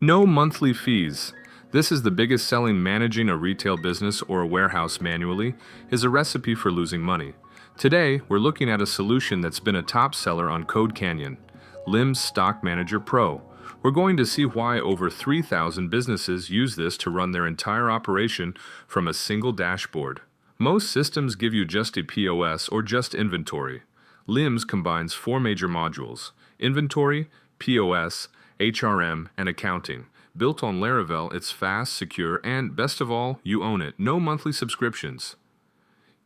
No monthly fees. This is the biggest selling managing a retail business or a warehouse manually is a recipe for losing money. Today, we're looking at a solution that's been a top seller on Code Canyon, LIMS Stock Manager Pro. We're going to see why over 3,000 businesses use this to run their entire operation from a single dashboard. Most systems give you just a POS or just inventory. LIMS combines four major modules: inventory, POS, HRM, and accounting. Built on Laravel, it's fast, secure, and best of all, you own it. No monthly subscriptions.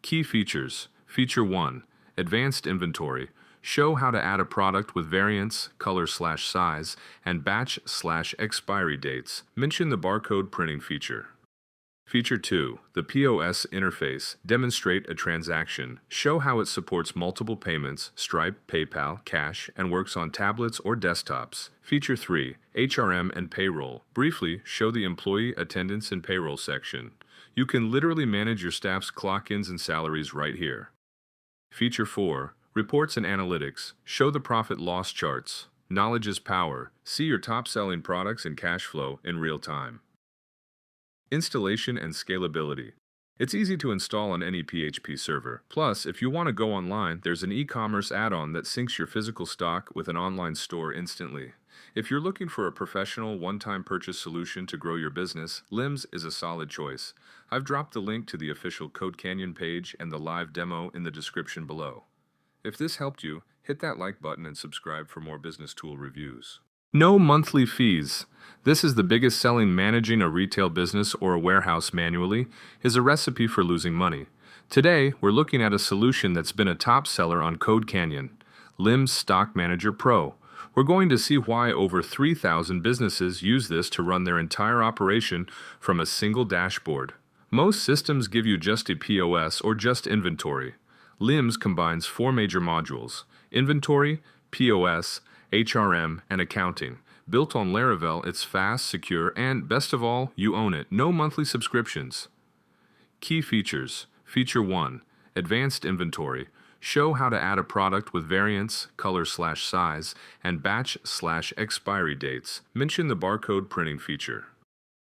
Key features. Feature 1. Advanced inventory. Show how to add a product with variants, color/size, and batch/expiry dates. Mention the barcode printing feature. Feature 2. The POS interface. Demonstrate a transaction. Show how it supports multiple payments, Stripe, PayPal, Cash, and works on tablets or desktops. Feature 3. HRM and Payroll. Briefly, show the employee attendance and payroll section. You can literally manage your staff's clock-ins and salaries right here. Feature 4. Reports and analytics. Show the profit loss charts. Knowledge is power. See your top-selling products and cash flow in real time. Installation and scalability. It's easy to install on any PHP server. Plus, if you want to go online, there's an e-commerce add-on that syncs your physical stock with an online store instantly. If you're looking for a professional one-time purchase solution to grow your business, LIMS is a solid choice. I've dropped the link to the official Code Canyon page and the live demo in the description below. If this helped you, hit that like button and subscribe for more business tool reviews. No monthly fees. This is the biggest selling managing a retail business or a warehouse manually is a recipe for losing money. Today, we're looking at a solution that's been a top seller on Code Canyon, LIMS Stock Manager Pro. We're going to see why over 3,000 businesses use this to run their entire operation from a single dashboard. Most systems give you just a POS or just inventory. LIMS combines four major modules: inventory, POS, HRM, and accounting. Built on Laravel, it's fast, secure, and best of all, you own it. No monthly subscriptions. Key features. Feature 1. Advanced inventory. Show how to add a product with variants, color/size, and batch/expiry dates. Mention the barcode printing feature.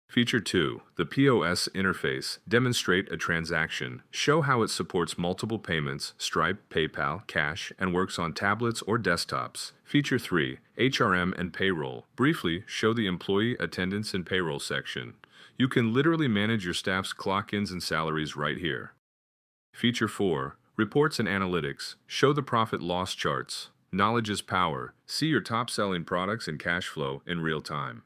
Feature 2. The POS interface. Demonstrate a transaction. Show how it supports multiple payments, Stripe, PayPal, Cash, and works on tablets or desktops. Feature 3. HRM and Payroll. Briefly, show the employee attendance and payroll section. You can literally manage your staff's clock-ins and salaries right here. Feature 4. Reports and analytics. Show the profit loss charts. Knowledge is power. See your top-selling products and cash flow in real time.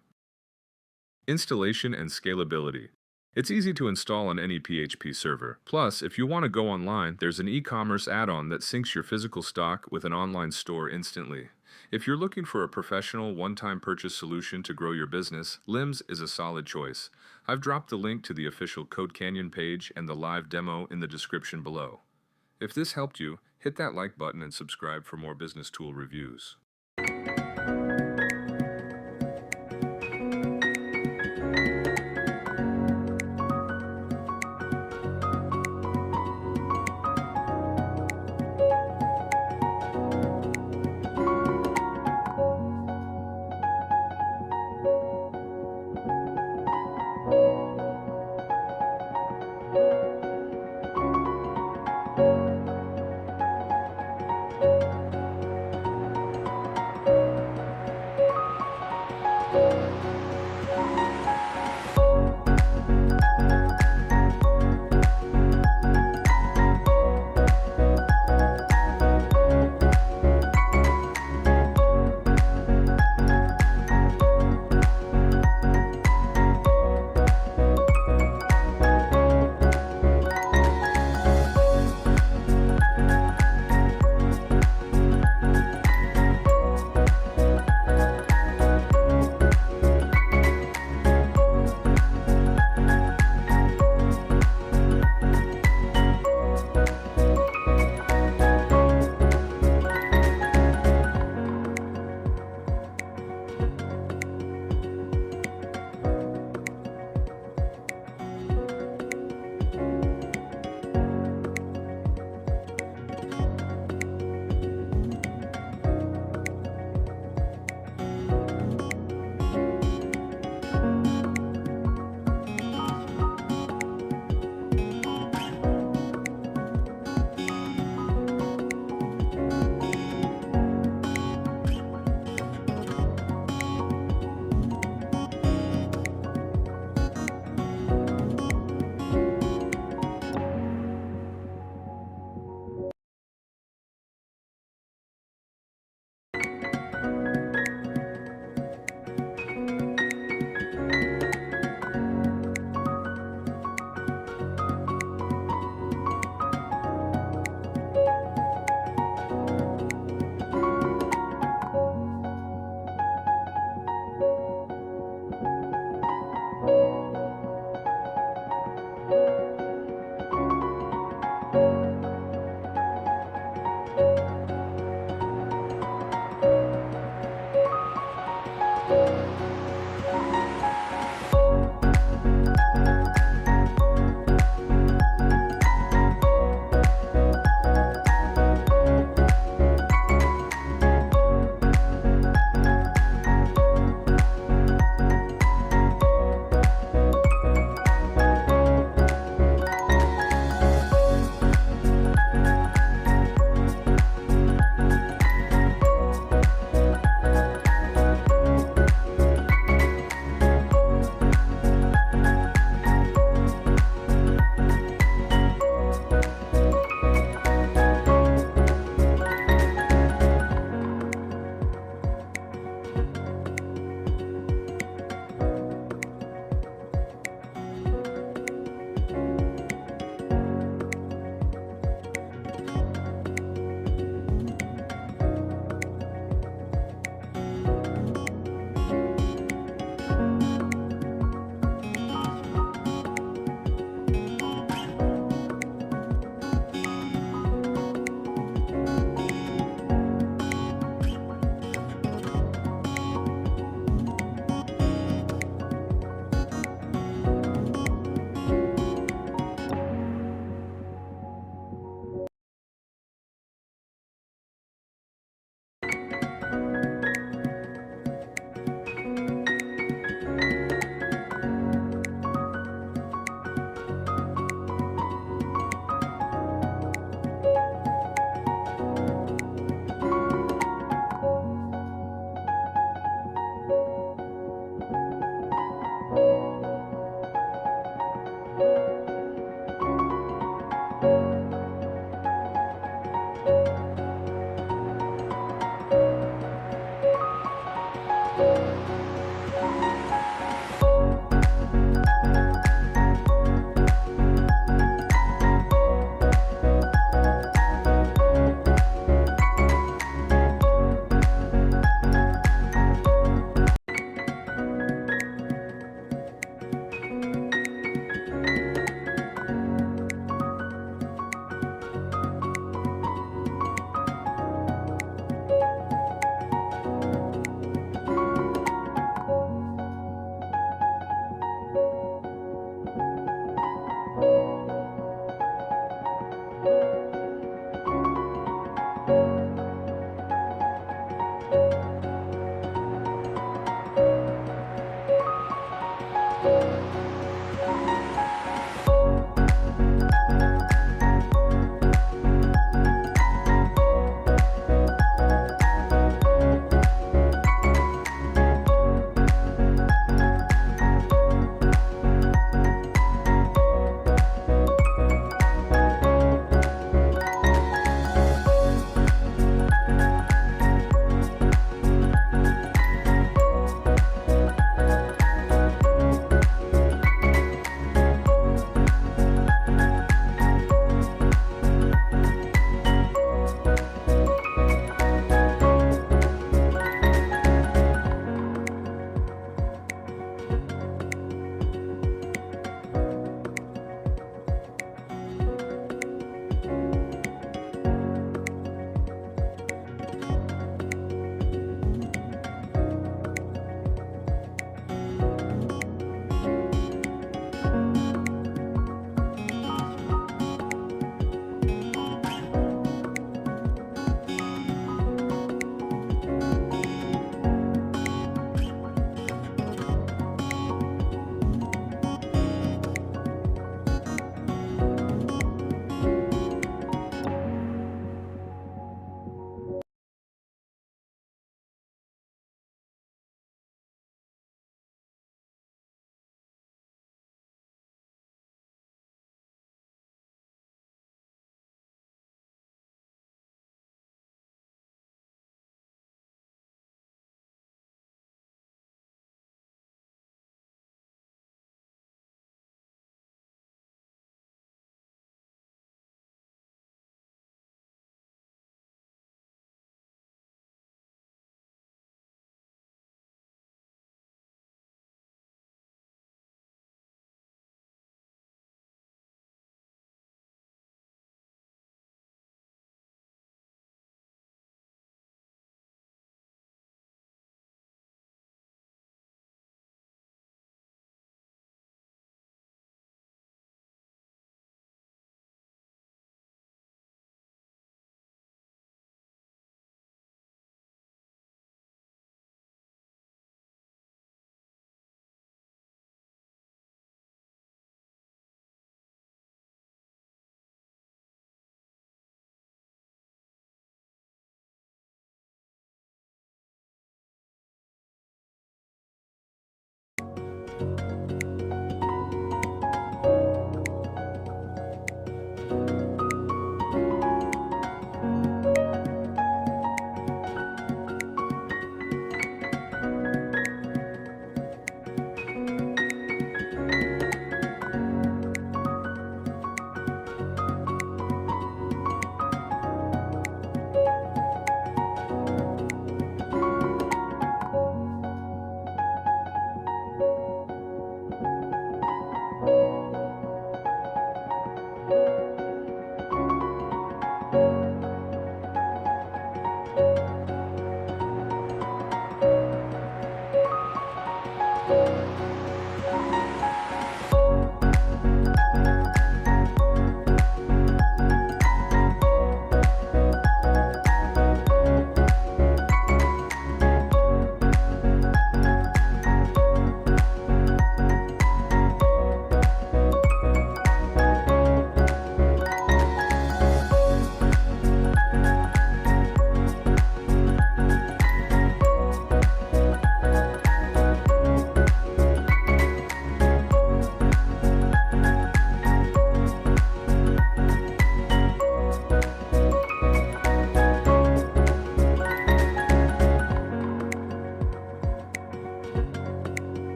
Installation and scalability. It's easy to install on any PHP server. Plus, if you want to go online, there's an e-commerce add-on that syncs your physical stock with an online store instantly. If you're looking for a professional one-time purchase solution to grow your business, LIMS is a solid choice. I've dropped the link to the official Code Canyon page and the live demo in the description below. If this helped you, hit that like button and subscribe for more business tool reviews.